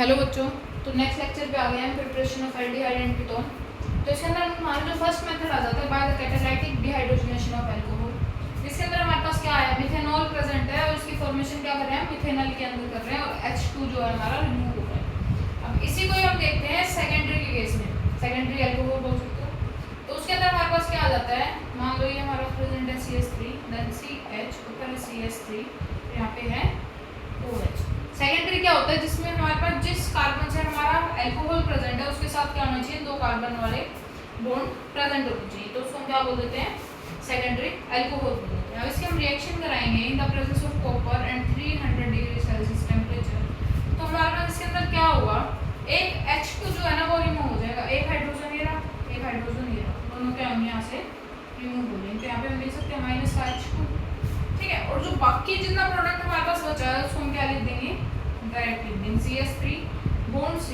Hello बच्चों, तो next lecture पे आ गए हैं preparation of aldehyde and ketone. तो इसके अंदर हमारा जो फर्स्ट मेथड आ जाता है bye the catalytic dehydrogenation of alcohol. इसके अंदर हमारे पास क्या है, मिथेनॉल प्रेजेंट है और इसकी फॉर्मेशन क्या कर रहे हैं, मिथेनॉल के अंदर कर रहे हैं और H2 जो है हमारा रिमूव हो रहा है। अब इसी को ही हम देखते हैं सेकेंडरी के केस में, सेकेंडरी अल्कोहल बोल सकते हो। तो उसके अंदर हमारे पास क्या आ जाता है, मान लो ये हमारा प्रेजेंट है CH3 देन CH ऊपर है CH3, यहाँ पे है OH। सेकेंडरी क्या होता है, जिसमें हमारे पास जिस कार्बन से हमारा अल्कोहल प्रेजेंट है उसके साथ क्या होना चाहिए, दो कार्बन वाले बॉन्ड प्रेजेंट होने चाहिए। तो उसको हम क्या बोल देते हैं, सेकेंडरी अल्कोहल बोल देते हैं। अब इसके हम रिएक्शन कराएंगे इन the presence of copper and 300 degree Celsius temperature. तो हमारे पास इसके अंदर क्या होगा, एक H2 जो है ना वो रिमूव हो जाएगा, एक हाइड्रोजन ये रहा, एक हाइड्रोजन ये रहा, दोनों क्या हम यहाँ से रिमूव हो जाएंगे। तो यहाँ पे हम लिख सकते हैं माइनस का H2, ठीक है। और जो बाकी जितना प्रोडक्ट हमारे पास बचा है उसको हम क्या लिख देंगे, डायरेक्ट लिख देंगे CH3 bond C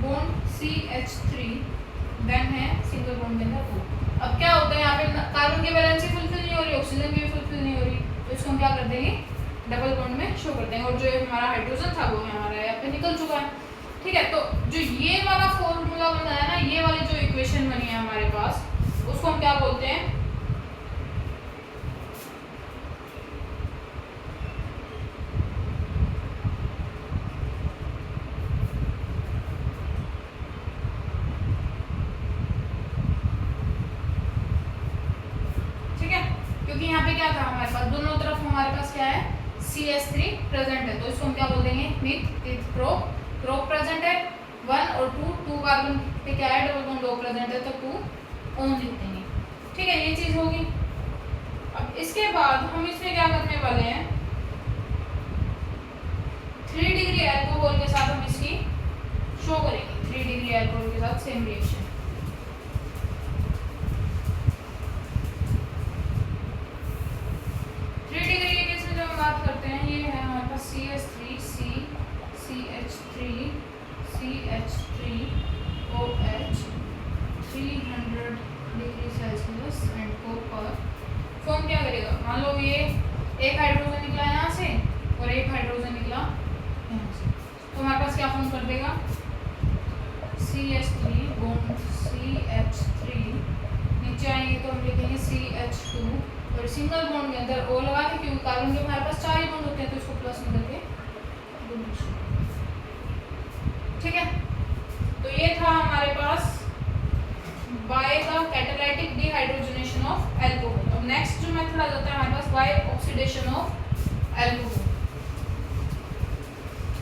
bond CH3 then है सिंगल बॉन्ड के अंदर O। अब क्या होता है, यहाँ पे कार्बन की वैलेंसी फुलफिल नहीं हो रही, ऑक्सीजन की भी फुलफिल नहीं हो रही, तो इसको हम क्या कर देंगे, डबल बॉन्ड में शो कर देंगे। और जो हमारा हाइड्रोजन था वो हमारा यहाँ पे निकल चुका है, ठीक है। तो जो ये वाला फॉर्मूला बना है ना, ये वाली जो इक्वेशन बनी है हमारे पास, उसको हम क्या बोलते हैं, क्योंकि यहाँ पे क्या था हमारे पास, दोनों तरफ हमारे पास क्या है, CH3 प्रेजेंट है, तो इसको हम क्या बोल देंगे, मिथ प्रोप, प्रोप प्रेजेंट है 1 और 2 कार्बन पे क्या है, डबल बॉन्ड O प्रेजेंट है तो 2 ओन लिख देंगे, ठीक है। ये चीज होगी। अब इसके बाद हम इसमें क्या करने वाले हैं, 3 डिग्री अल्कोहल के साथ हम इसकी शो करेंगे, 3 डिग्री अल्कोहल के साथ सेम रिएक्शन। बात करते हैं, ये है हमारे पास CH3 C CH3 CH3 OH 300 degree Celsius and copper form क्या करेगा, मान लो ये एक हाइड्रोजन निकला यहाँ से और एक हाइड्रोजन निकला यहाँ से, तो हमारे पास क्या फॉर्म कर देगा, CH3 बॉन्ड CH3, नीचे आएंगे तो हम लिखेंगे CH2 और सिंगल बॉन्ड के अंदर O लगा के, क्योंकि कार्बन के हमारे पास 4 ही बॉन्ड होते हैं तो इसको प्लस में करके, ठीक है। तो ये था हमारे पास by the catalytic dehydrogenation of alcohol. अब नेक्स्ट जो मेथड आ जाता है हमारे पास बाय ऑक्सीडेशन ऑफ अल्कोहल।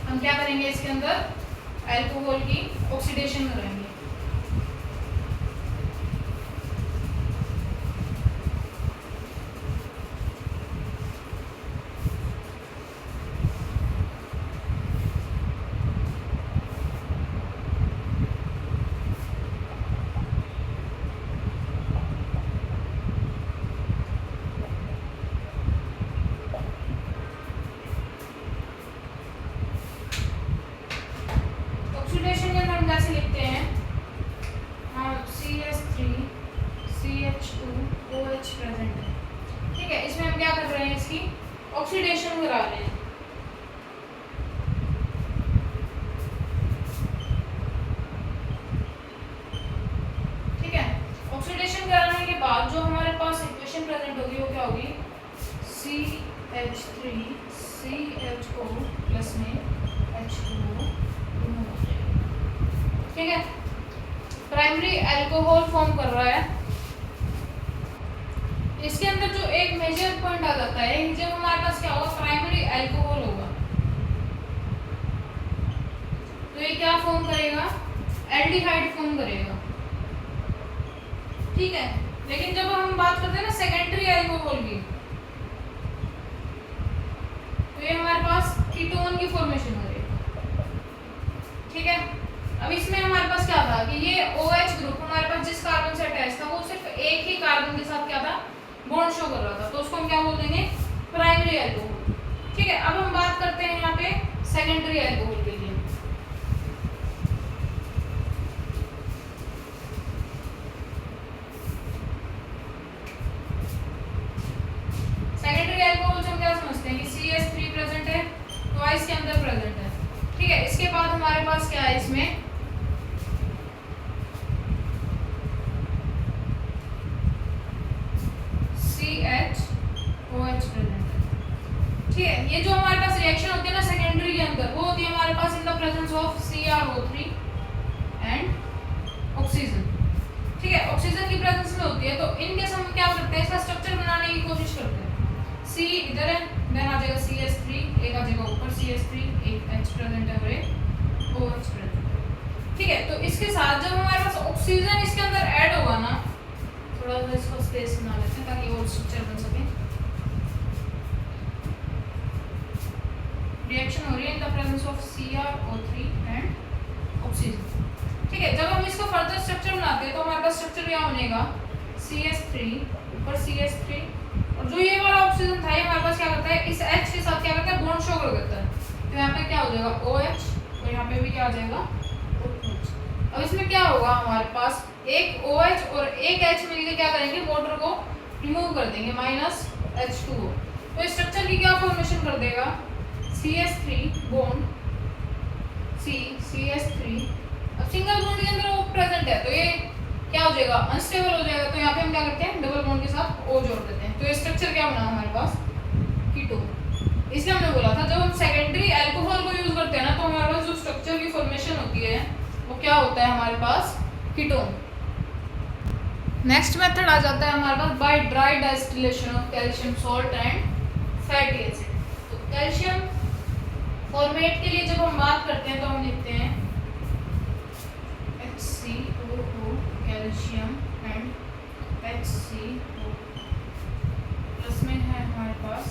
हम क्या करेंगे, इसके अंदर अल्कोहल की ऑक्सीडेशन करेंगे। ऑक्सीडेशन के अंदर हम कैसे लिखते हैं, CH3 CH2 OH प्रेजेंट है, ठीक है। इसमें हम क्या कर रहे हैं, इसकी ऑक्सीडेशन करा रहे हैं, ठीक है। ऑक्सीडेशन कराने के बाद जो हमारे पास इक्वेशन प्रेजेंट होगी वो क्या होगी, CH3 CHO प्लस में H2O, ठीक है। प्राइमरी अल्कोहल फॉर्म कर रहा है। इसके अंदर जो एक मेजर पॉइंट आ जाता है, जब हमारे पास क्या होगा, प्राइमरी अल्कोहल होगा तो ये क्या फॉर्म करेगा, एल्डिहाइड फॉर्म करेगा, ठीक है। लेकिन जब हम बात करते हैं ना सेकेंडरी अल्कोहल की, तो ये हमारे पास कीटोन की फॉर्मेशन करेगा, ठीक है। अब इसमें हमारे पास क्या था कि ये OH ग्रुप हमारे पास जिस कार्बन से अटैच था वो सिर्फ एक ही कार्बन के साथ क्या था, बॉन्ड शो कर रहा था, तो उसको हम क्या बोल देंगे, प्राइमरी अल्कोहल, ठीक है। अब हम बात करते हैं यहाँ पे सेकेंडरी अल्कोहल के लिए। सेकेंडरी अल्कोहल से हम क्या समझते हैं कि CH3 प्रेजेंट है, ट्वाइस के अंदर प्रेजेंट है, ठीक है। इसके बाद हमारे पास क्या है इसमें, CHOH प्रेजेंट है। ठीक है, ये जो हमारे पास रिएक्शन होती है ना सेकेंडरी के अंदर, वो होती है हमारे पास in the presence of CrO3 and oxygen. ठीक है, ऑक्सीजन की प्रेजेंस में होती है। तो इन केस हम क्या करते हैं, इसका स्ट्रक्चर बनाने की कोशिश करते हैं। C इधर है, देन आ जाएगा CH3, एक आ जाएगा ऊपर CH3, एक H प्रेजेंट है और एक OH प्रेजेंट है। ठीक है, तो इसके साथ जब हमारे पास ऑक्सीजन इसके अंदर ऐड होगा ना, थोड़ा सा इसको स्पेस बना लेते हैं ताकि और स्ट्रक्चर बन सके। रिएक्शन हो रही है इन the presence of CrO3 and oxygen. ठीक है, जब हम इसको फर्दर स्ट्रक्चर बनाते हैं तो हमारे पास स्ट्रक्चर क्या बनेगा, CH3 ऊपर CH3, और जो ये वाला ऑक्सीजन था ये हमारे पास क्या करता है, इस H के साथ क्या करता है, बॉन्ड शो कर देता है। तो यहाँ पे क्या हो जाएगा OH, और यहाँ पे भी क्या आ जाएगा OH। अब इसमें क्या होगा, हमारे पास एक OH और एक H मिलकर क्या करेंगे, वाटर को रिमूव कर देंगे, -H2O। तो इस स्ट्रक्चर की क्या फॉर्मेशन कर देगा, CH3 बॉन्ड CH3। अब सिंगल बॉन्ड के अंदर O प्रेजेंट है तो ये क्या हो जाएगा, अनस्टेबल हो जाएगा। तो यहाँ पे हम क्या करते हैं, डबल बॉन्ड के साथ O जोड़ देते हैं। तो ये स्ट्रक्चर क्या बना हमारे पास, कीटोन। इसलिए हमने बोला था जब हम सेकेंडरी अल्कोहल को यूज करते हैं ना, तो हमारे पास जो स्ट्रक्चर की फॉर्मेशन होती है वो क्या होता है हमारे पास, कीटोन। नेक्स्ट मेथड आ जाता है हमारे पास by dry distillation of calcium salt and fatty acid. तो कैल्शियम फॉर्मेट के लिए जब हम बात करते हैं तो हम लिखते हैं HCOO calcium and HCO plus में है हमारे पास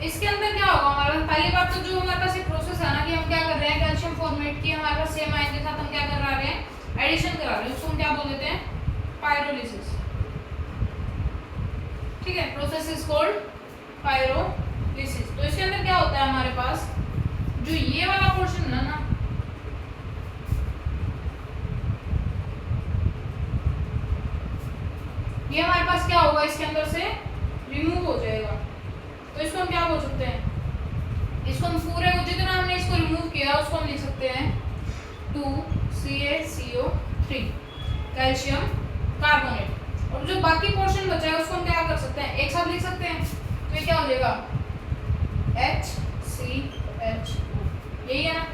इसके अंदर क्या होगा हमारे पास, पहली बात तो जो हमारे पास ये प्रोसेस है ना कि हम क्या कर रहे हैं, कैल्शियम फॉर्मेट की हमारे पास सेम आयन के साथ हम क्या करा रहे हैं, एडिशन करा रहे हैं। उसको हम क्या बोल देते हैं, पायरोलिसिस। ठीक है, प्रोसेस इज कॉल्ड पायरोलिसिस। तो इसके अंदर क्या होता है हमारे पास, जो ये वाला पोर्शन है ना, ये हमारे पास क्या होगा, इसके अंदर से रिमूव हो जाएगा। तो इसको हम क्या बोल सकते हैं, इसको हम पूरे जितना हमने इसको रिमूव किया उसको हम लिख सकते हैं 2CaCO3 कैल्शियम कार्बोनेट। और जो बाकी पोर्शन बचा है उसको हम क्या कर सकते हैं, एक साथ लिख सकते हैं। तो ये क्या हो जाएगा HCHO, यही है ना।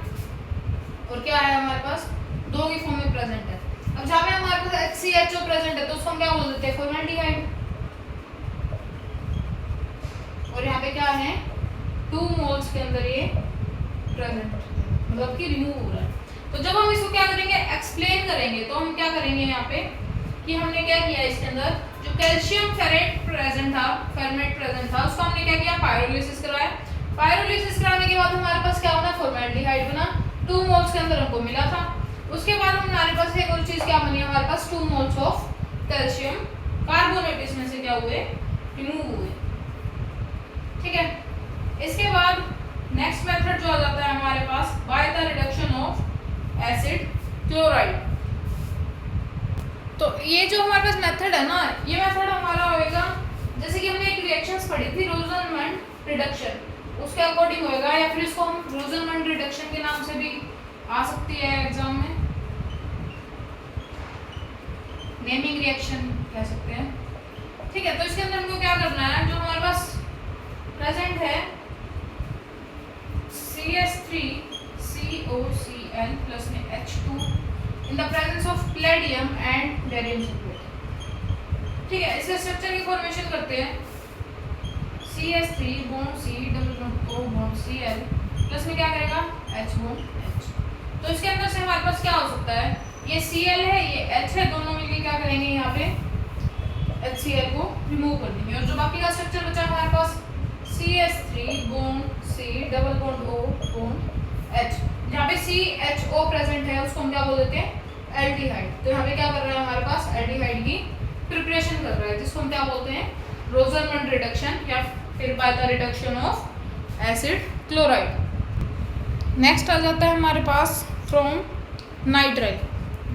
और क्या है हमारे पास, दो की फॉर्म में प्रेजेंट है। अब जहाँ पे हमारे पास HCHO प्रेजेंट है तो उसको हम क्या बोल देते हैं, फॉर्मेल्डिहाइड। और यहाँ पे क्या है, 2 मोल्स के अंदर ये प्रेजेंट, मतलब कि रिमूव हो रहा है। तो जब हम इसको क्या करेंगे, एक्सप्लेन करेंगे, तो हम क्या करेंगे यहाँ पे कि हमने क्या किया, इसके अंदर जो कैल्शियम फेरेट प्रेजेंट था, फॉर्मेट प्रेजेंट था, उसको हमने क्या किया, पायरोलिसिस कराया। पायरोलिसिस कराने के बाद हमारे पास क्या बना, फॉर्मेल्डिहाइड बना, 2 मोल्स के अंदर हमको मिला था। उसके बाद हमारे पास एक और चीज क्या बनी, हमारे पास 2 मोल्स ऑफ कैल्शियम कार्बोनेट इसमें से क्या हुए, रिमूव हुए। ठीक है, इसके बाद नेक्स्ट मेथड जो आ जाता है हमारे पास, by the reduction of acid chloride. तो ये जो हमारे पास मेथड है ना, ये मेथड हमारा होएगा, जैसे कि हमने एक रिएक्शंस पढ़ी थी रोजनमंड रिडक्शन, उसके अकॉर्डिंग होएगा, या फिर इसको हम रोजनमंड रिडक्शन के नाम से भी आ सकती है एग्जाम में, नेमिंग रिएक्शन कह सकते हैं। ठीक है, तो इसके अंदर हमको क्या करना है, जो हमारे पास प्रेजेंट है CH3COCl प्लस में H2 in the presence of palladium and barium sulphate. ठीक है, इसके स्ट्रक्चर की फॉर्मेशन करते हैं, CH3 bond C double bond O bond Cl plus में क्या करेगा, H बॉन्ड H। तो इसके अंदर से हमारे पास क्या हो सकता है, ये Cl है, ये H है, दोनों मिलकर क्या करेंगे, यहाँ पे HCl को रिमूव कर देंगे। और जो बाकी का स्ट्रक्चर बचा हमारे पास CH3 bond C double bond O bond H, जहाँ पे CHO प्रेजेंट है उसको हम क्या बोल देते हैं, एल्डिहाइड। तो यहाँ पे क्या कर रहा है हमारे पास, एल्डिहाइड की प्रिपरेशन कर रहा है, जिसको हम क्या बोलते हैं, रोजरमंड रिडक्शन, या फिर by the reduction of acid chloride. Next आ जाता है हमारे पास फ्रॉम नाइट्राइल।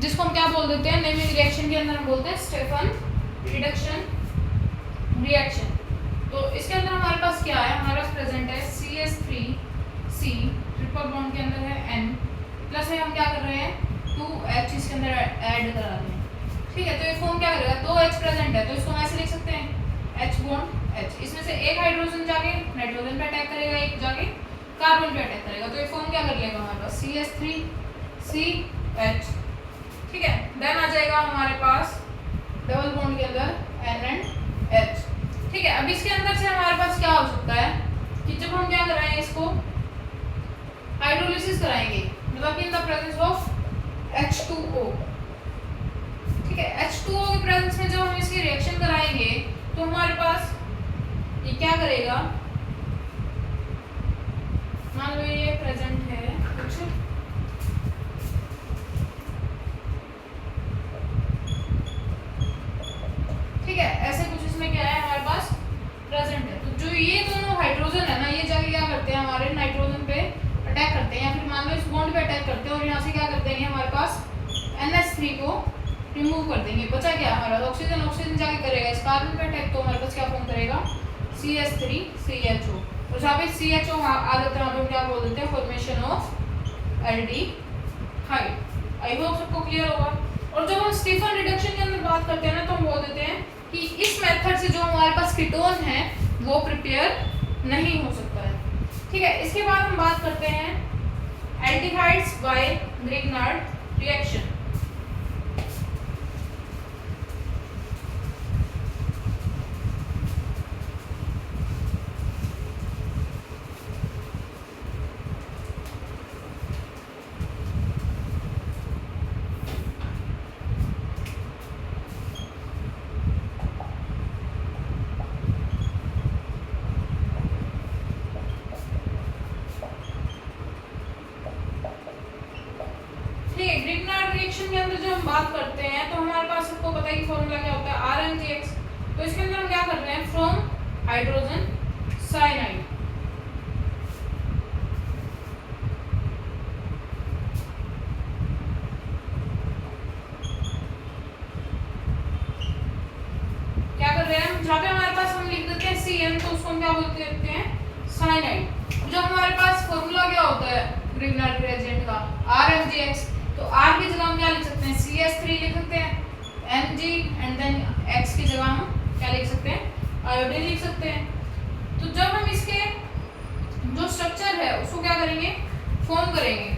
जिसको हम क्या बोल देते हैं, नेमिंग रिएक्शन के अंदर हम बोलते हैं स्टेफन रिडक्शन रिएक्शन। तो इसके अंदर हमारे पास क्या है, हमारे पास प्रेजेंट है CH3C, ट्रिपल बॉन्ड के अंदर है N, प्लस है हम क्या कर रहे हैं 2H इसके अंदर ऐड करा रहे हैं। ठीक है, तो ये फॉर्म क्या करेगा, 2H प्रेजेंट है तो इसको हम ऐसे लिख सकते हैं H बॉन्ड H, इसमें से एक हाइड्रोजन जाके नाइट्रोजन पे अटैक करेगा, एक जाके कार्बन पे अटैक करेगा, तो ये फॉर्म क्या कर लेगा हमारे पास CH3CH। ठीक है, देन आ जाएगा हमारे पास डबल बॉन्ड के अंदर N एंड H। ठीक है, अब इसके अंदर से हमारे पास क्या हो सकता है कि जब हम क्या कराएंगे, इसको हाइड्रोलिसिस कराएंगे, मतलब इन द प्रेजेंस ऑफ H2O। ठीक है, H2O के प्रेजेंस में जब हम इसकी रिएक्शन कराएंगे तो हमारे पास ये क्या करेगा, मान लो ये प्रेजेंट है कुछ, ठीक है, ऐसे कुछ इसमें क्या है हमारे पास प्रेजेंट है। तो जो ये दोनों हाइड्रोजन है ना, ये जाके क्या करते हैं हमारे नाइट्रोजन पे अटैक करते हैं, या फिर मान लो इस बॉन्ड पे अटैक करते हैं और यहाँ से क्या कर देंगे हमारे पास NH3 को रिमूव कर देंगे। बचा क्या हमारा ऑक्सीजन, ऑक्सीजन जाके करेगा इस कार्बन पे अटैक, तो हमारे पास क्या फॉर्म करेगा CH3CHO। और जहाँ पे CHO आ जाता है वहाँ पे क्या बोल देते हैं formation of aldehyde. I hope सबको क्लियर होगा। और जब हम स्टीफन रिडक्शन के अंदर बात करते हैं ना, तो हम बोल देते हैं कि इस मेथड से जो हमारे पास कीटोन है वो प्रिपेयर नहीं हो सकता है। ठीक है, इसके बाद हम बात करते हैं aldehydes by Grignard reaction. Reaction के अंदर जो हम बात करते हैं तो हमारे पास सबको पता है कि फॉर्मूला क्या होता है RMGX। तो इसके अंदर हम क्या कर रहे हैं, फ्रॉम हाइड्रोजन साइनाइड। क्या कर रहे हैं हम, जहाँ पे हमारे पास हम लिख देते हैं CN, तो उसको हम क्या बोलते हैं साइनाइड। जो हमारे पास फॉर्मूला क्या होता है ग्रिग्नार्ड रिएजेंट का RMGX, तो R की जगह हम क्या लिख सकते हैं CH3 लिख सकते हैं, Mg एंड देन X की जगह हम क्या लिख सकते हैं आयोडीन लिख सकते हैं। तो जब हम इसके जो स्ट्रक्चर है उसको क्या करेंगे फॉर्म करेंगे,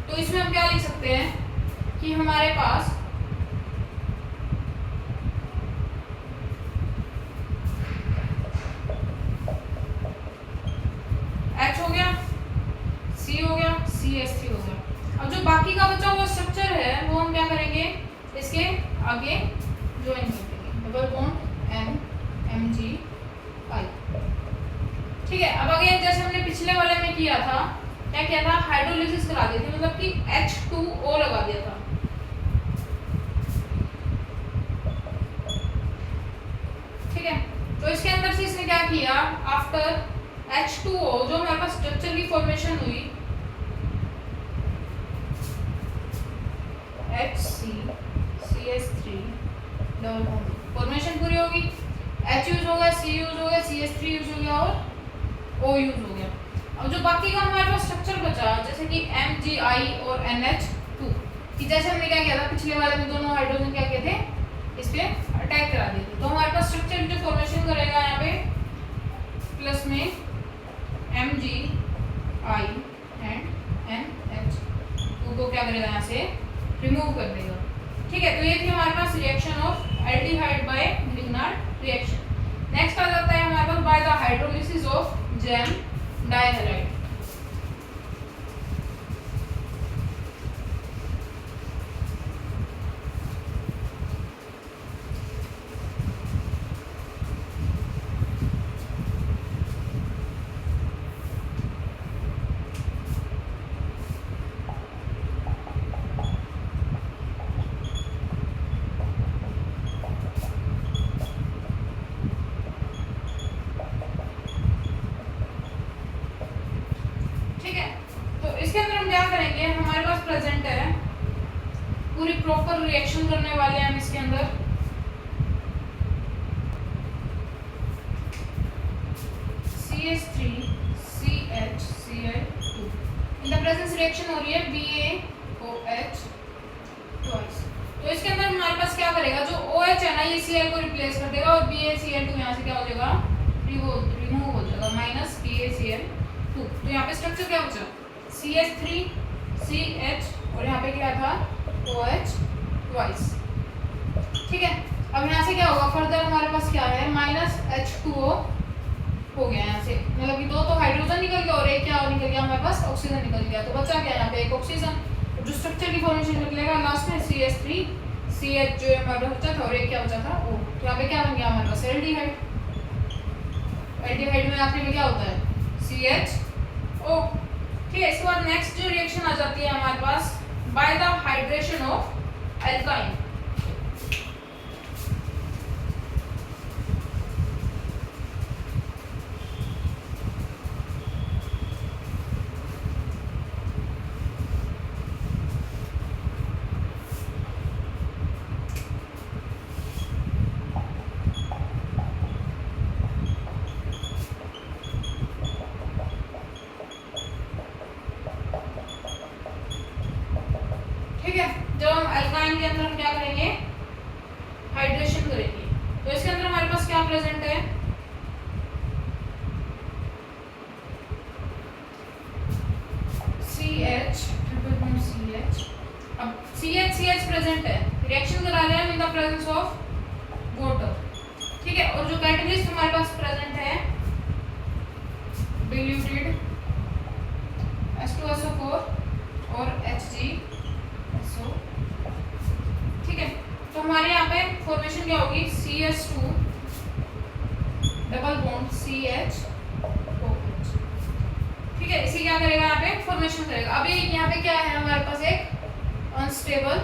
तो इसमें हम क्या लिख सकते हैं कि हमारे पास H हो गया, C हो गया, CH3 हो गया। अब जो बाकी का बचा हुआ स्ट्रक्चर है वो हम क्या करेंगे, इसके आगे ज्वाइन कर देंगे, डबल बॉन्ड MgI। ठीक है, अब आगे जैसे हमने पिछले वाले में किया था, क्या किया था हाइड्रोलिसिस करा दी थी, मतलब कि H2O लगा दिया था। ठीक है, तो इसके अंदर से इसने क्या किया, आफ्टर H2O जो हमारे पास स्ट्रक्चर की फॉर्मेशन हुई HCCH3 डबल बॉन्ड फॉर्मेशन पूरी होगी, H यूज हो गया, C यूज हो गया, CH3 यूज हो गया और O यूज हो गया। अब जो बाकी का हमारे पास स्ट्रक्चर बचा जैसे कि MgI और NH2, कि जैसे हमने क्या किया था पिछले वाले में दोनों हाइड्रोजन क्या किए थे इस पे अटैक करा दिए थे, तो हमारे पास स्ट्रक्चर जो फॉर्मेशन करेगा यहाँ पे प्लस में MgI एंड NH2 को क्या करेगा यहाँ से रिमूव कर देगा। ठीक है, तो ये थी हमारे पास reaction of aldehyde by Grignard reaction. Next आ जाता है हमारे पास by the hydrolysis of gem dihalide. पूरी प्रॉपर रिएक्शन करने वाले हैं हम इसके अंदर। CH3CHCl2 in the presence reaction हो रही है BaOH ट्वाइस। तो इसके अंदर हमारे पास क्या करेगा, जो OH है ना ये Cl को रिप्लेस कर देगा और BaCl2 यहाँ से क्या हो जाएगा, रिमूव हो जाएगा, माइनस BaCl2। तो यहाँ पे स्ट्रक्चर क्या बचा, CH3CH और यहाँ पे क्या था OH ट्वाइस। ठीक है, अब यहाँ से क्या होगा, फर्दर हमारे पास क्या है, माइनस H2O हो गया यहाँ से, मतलब कि दो तो हाइड्रोजन निकल गया और एक क्या निकल गया हमारे पास, ऑक्सीजन निकल गया। तो बचा क्या यहाँ पे, एक ऑक्सीजन। जो स्ट्रक्चर की फॉर्मेशन निकलेगा लास्ट में CH3CH जो हमारा बचा था और एक क्या बचा था O। तो यहाँ पे क्या बन गया हमारे पास, एल्डिहाइड। एल्डिहाइड में आखिर में क्या होता है, CHO। ठीक है, इसके बाद नेक्स्ट जो रिएक्शन आ जाती है हमारे पास, by the hydration of alkyne. ठीक है, जब हम अल्काइन के अंदर हम क्या करेंगे, हाइड्रेशन करेंगे। तो इसके अंदर हमारे पास क्या प्रेजेंट है, CH। अब CH प्रेजेंट है, रिएक्शन करा रहे हैं इन द प्रेजेंस ऑफ वाटर। ठीक है, और जो कैटलिस्ट हमारे पास प्रेजेंट है, डिल्यूटेड H2SO4 और HgSO। ठीक है, तो हमारे यहाँ पे फॉर्मेशन क्या होगी, CH2 डबल बॉन्ड CHOH। ठीक है, इसी क्या करेगा, यहाँ पे फॉर्मेशन करेगा। अभी यहाँ पे क्या है हमारे पास, एक अनस्टेबल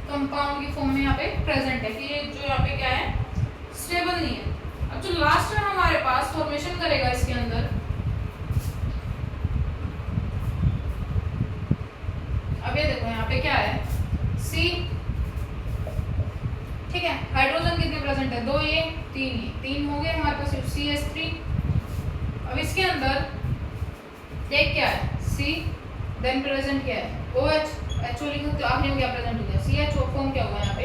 कंपाउंड की फॉर्म में यहाँ पे प्रेजेंट है, कि ये जो यहाँ पे क्या है, स्टेबल नहीं है। अब जो लास्ट में हमारे पास फॉर्मेशन करेगा इसके अंदर, अब ये देखो यहाँ पे क्या है, C। ठीक है, हाइड्रोजन कितने प्रेजेंट है, 2 ये 3 ये, 3 हो गए हमारे पास CH3। अब इसके अंदर एक क्या है, C, देन प्रेजेंट क्या है OH, HO लिखो तो आखिर में क्या प्रेजेंट हो गया, CHO फॉर्म क्या हुआ यहाँ पे,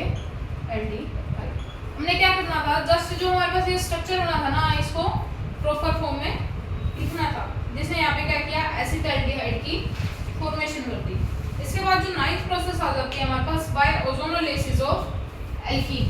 एल्डिहाइड। हमने क्या करना था, जस्ट जो हमारे पास ये स्ट्रक्चर बना था ना, इसको प्रॉपर फॉर्म में लिखना था, जिसने यहाँ पे क्या किया, एसिटाल्डिहाइड की फॉर्मेशन कर दी। इसके बाद जो नाइन्थ प्रोसेस आ जाती है हमारे पास, by ozonolysis of alkene.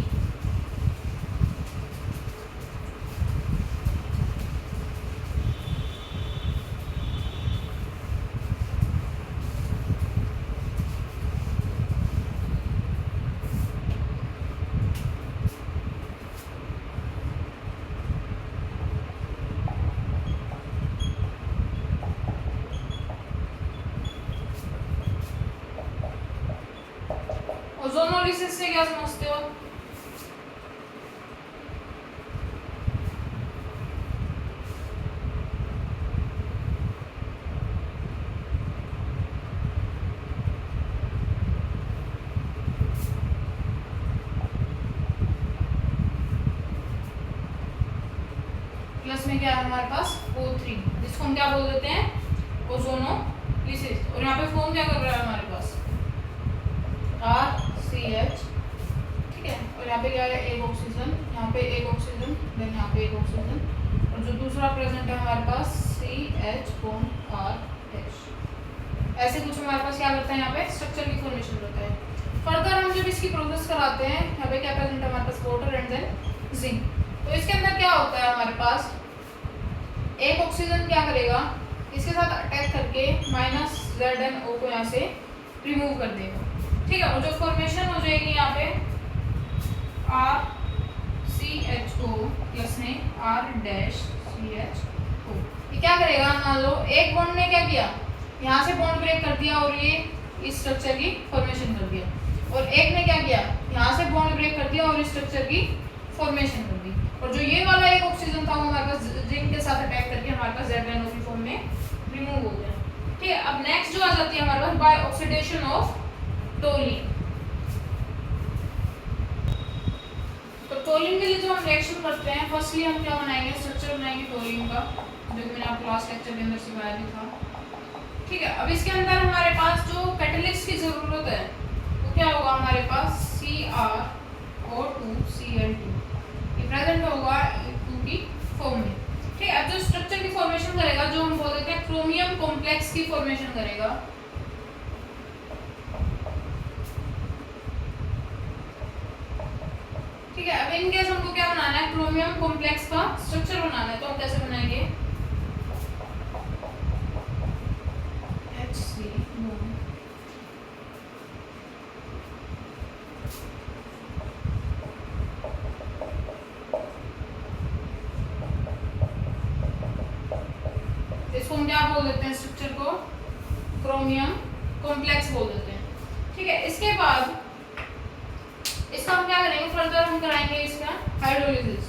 Ozonolysis से क्या समझते हो, प्लस में क्या है हमारे पास O3, जिसको हम क्या बोल देते हैं, ओजोनोलिसिस। और यहाँ पे फॉर्म क्या कर रहा है हमारे पास, RCH। ठीक है, और यहाँ पे क्या है, एक ऑक्सीजन, यहाँ पे एक ऑक्सीजन, देन यहाँ पे एक ऑक्सीजन, और जो दूसरा प्रेजेंट है हमारे पास CH(RH)। ऐसे कुछ हमारे पास क्या करता है, यहाँ पे स्ट्रक्चर की फॉर्मेशन करता है। फर्दर हम जब इसकी प्रोसेस कराते हैं, यहाँ पे क्या प्रेजेंट है हमारे पास, वाटर एंड देन जिंक। तो इसके अंदर क्या होता है हमारे पास, एक ऑक्सीजन क्या करेगा, इसके साथ अटैक करके -ZnO को यहाँ से रिमूव कर देगा। ठीक है, और जो फॉर्मेशन हो जाएगी यहाँ पे RCHO प्लस में R-CHO। ये क्या करेगा, मान लो एक बॉन्ड ने क्या किया, यहाँ से बॉन्ड ब्रेक कर दिया और ये इस स्ट्रक्चर की फॉर्मेशन कर दिया, और एक ने क्या किया, यहाँ से बॉन्ड ब्रेक कर दिया और इस स्ट्रक्चर की फॉर्मेशन कर दी। और जो ये वाला एक ऑक्सीजन था वो हमारे पास जिंक के साथ अटैक करके हमारे पास ZnO की फॉर्म में रिमूव हो गया। ठीक है, अब नेक्स्ट जो आ जाती है हमारे पास, by oxidation of toluene. Toluene के लिए जो हम रिएक्शन करते हैं, फर्स्टली हम क्या बनाएंगे, स्ट्रक्चर बनाएंगे टोलिन का, जो कि मैंने आपको लास्ट लेक्चर के अंदर सिखाया भी था। ठीक है, अब इसके अंदर हमारे पास जो कैटलिस्ट की ज़रूरत है वो क्या होगा, हमारे पास CrO2Cl2 ये प्रेजेंट होगा 2 की फॉर्म में। ठीक है, अब जो स्ट्रक्चर की फॉर्मेशन करेगा, जो हम बोल देते हैं क्रोमियम कॉम्प्लेक्स की फॉर्मेशन करेगा। ठीक है, अब इन केस हमको क्या बनाना है, क्रोमियम कॉम्प्लेक्स का स्ट्रक्चर बनाना है, तो हम कैसे बनाएंगे, HC इसको हम क्या बोल देते हैं, स्ट्रक्चर को क्रोमियम कॉम्प्लेक्स बोल देते हैं। ठीक है, इसके बाद इसका हम क्या करेंगे, फर्दर हम कराएंगे इसका हाइड्रोलिसिस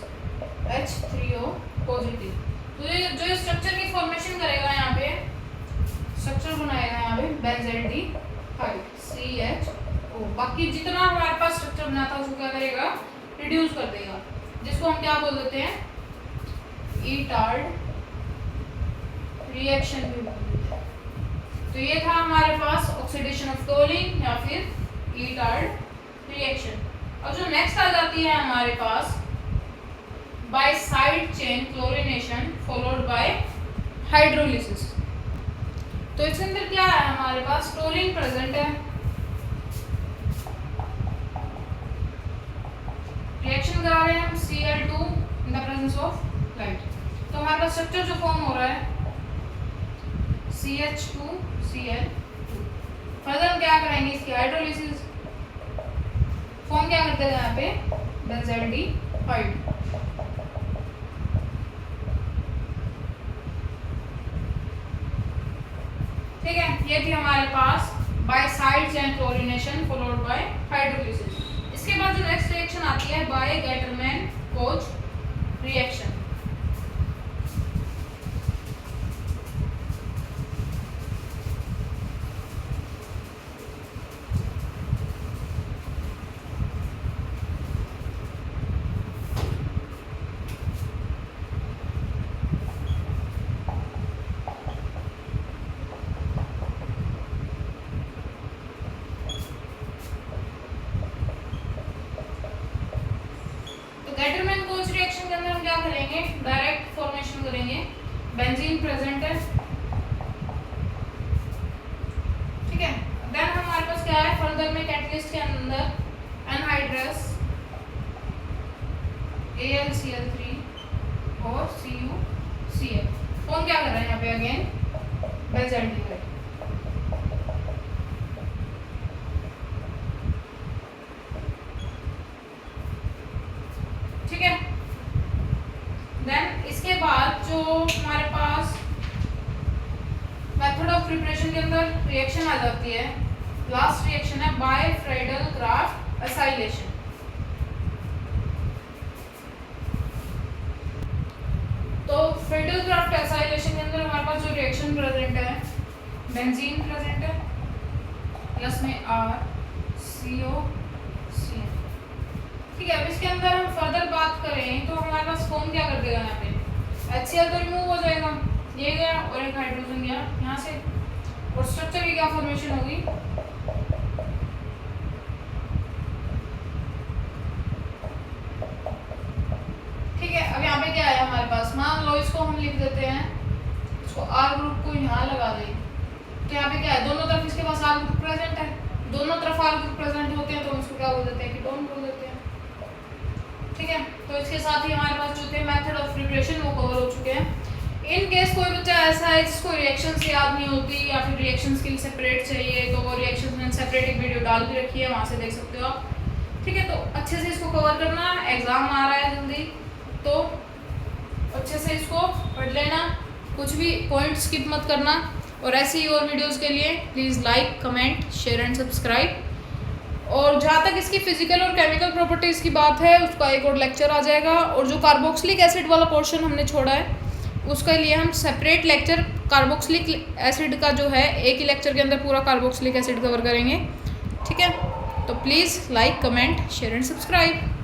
H3O पॉजिटिव। तो ये जो स्ट्रक्चर की फॉर्मेशन करेगा, यहाँ पे स्ट्रक्चर बनाएगा, यहाँ पे बेंजाल्डिहाइड CHO। बाकी जितना हमारे पास स्ट्रक्चर बना था उसको क्या करेगा, रिड्यूस कर देगा, जिसको हम क्या बोल देते हैं, ईटार्ड रिएक्शन भी बोल देते हैं। तो ये था हमारे पास ऑक्सीडेशन ऑफ टोलिन या फिर ईटार्ड रिएक्शन। अब जो नेक्स्ट आ जाती है हमारे पास by side chain chlorination followed by hydrolysis. तो इसके अंदर क्या है, हमारे पास टोलिन प्रेजेंट है, रिएक्शन करा रहे हैं हम Cl2 in the presence of light. तो हमारे पास स्ट्रक्चर जो फॉर्म हो रहा है CH2Cl2। फर्दर हम क्या कराएंगे, इसकी हाइड्रोलिसिस, फॉर्म क्या करते हैं यहाँ पे, बेंजाल्डिहाइड। ठीक है, ये थी हमारे पास by side chain chlorination followed by hydrolysis. इसके बाद जो नेक्स्ट रिएक्शन आती है by Gattermann Koch reaction. Gattermann Koch reaction के अंदर हम क्या करेंगे, डायरेक्ट फॉर्मेशन करेंगे, बेंजीन प्रेजेंट है। ठीक है, देन हमारे पास क्या है, फर्दर में कैटलिस्ट के अंदर एनहाइड्रस AlCl3 और CuCl। कौन क्या कर रहे हैं यहाँ पे, अगेन बेंजाल्डिहाइड। ठीक है, देन इसके बाद जो हमारे पास मेथड ऑफ प्रिपरेशन के अंदर रिएक्शन आ जाती है, लास्ट रिएक्शन है बाय फ्रेडल-क्राफ्ट एसाइलेशन। तो फ्रेडल-क्राफ्ट एसाइलेशन के अंदर हमारे पास जो रिएक्शन प्रेजेंट है, बेंजीन प्रेजेंट है, प्लस में RCOCl। ठीक है, अब इसके अंदर हम फर्दर बात करें तो हमारे पास फॉर्म क्या कर देगा, यहाँ पे HCl तो रिमूव हो जाएगा, ये गया और एक हाइड्रोजन गया यहाँ से, और स्ट्रक्चर की क्या फॉर्मेशन होगी, ठीक है। अब यहाँ पे क्या है हमारे पास, मान लो इसको हम लिख देते हैं, इसको R ग्रुप को यहाँ लगा दें, तो यहाँ पे क्या है, दोनों तरफ इसके पास R ग्रुप प्रेजेंट है, दोनों तरफ R ग्रुप प्रेजेंट होते हैं तो हम इसको क्या बोल देते हैं, कीटोन बोल देते हैं। ठीक है, तो इसके साथ ही हमारे पास जो थे मेथड ऑफ प्रिपरेशन वो कवर हो चुके हैं। इन केस कोई बच्चा ऐसा है जिसको रिएक्शंस याद नहीं होती या फिर रिएक्शंस के लिए सेपरेट चाहिए, तो वो रिएक्शंस मैंने सेपरेट एक वीडियो डाल भी रखी है, वहाँ से देख सकते हो आप। ठीक है, तो अच्छे से इसको कवर करना, एग्जाम आ रहा है जल्दी, तो अच्छे से इसको पढ़ लेना, कुछ भी पॉइंट स्किप मत करना। और ऐसे ही और वीडियोस के लिए please like, comment, share and subscribe. और जहाँ तक इसकी फिजिकल और केमिकल प्रॉपर्टीज़ की बात है, उसका एक और लेक्चर आ जाएगा। और जो कार्बोक्सिलिक एसिड वाला पोर्शन हमने छोड़ा है, उसके लिए हम सेपरेट लेक्चर कार्बोक्सिलिक एसिड का जो है, एक ही लेक्चर के अंदर पूरा कार्बोक्सिलिक एसिड कवर करेंगे। ठीक है, तो please like, comment, share and subscribe.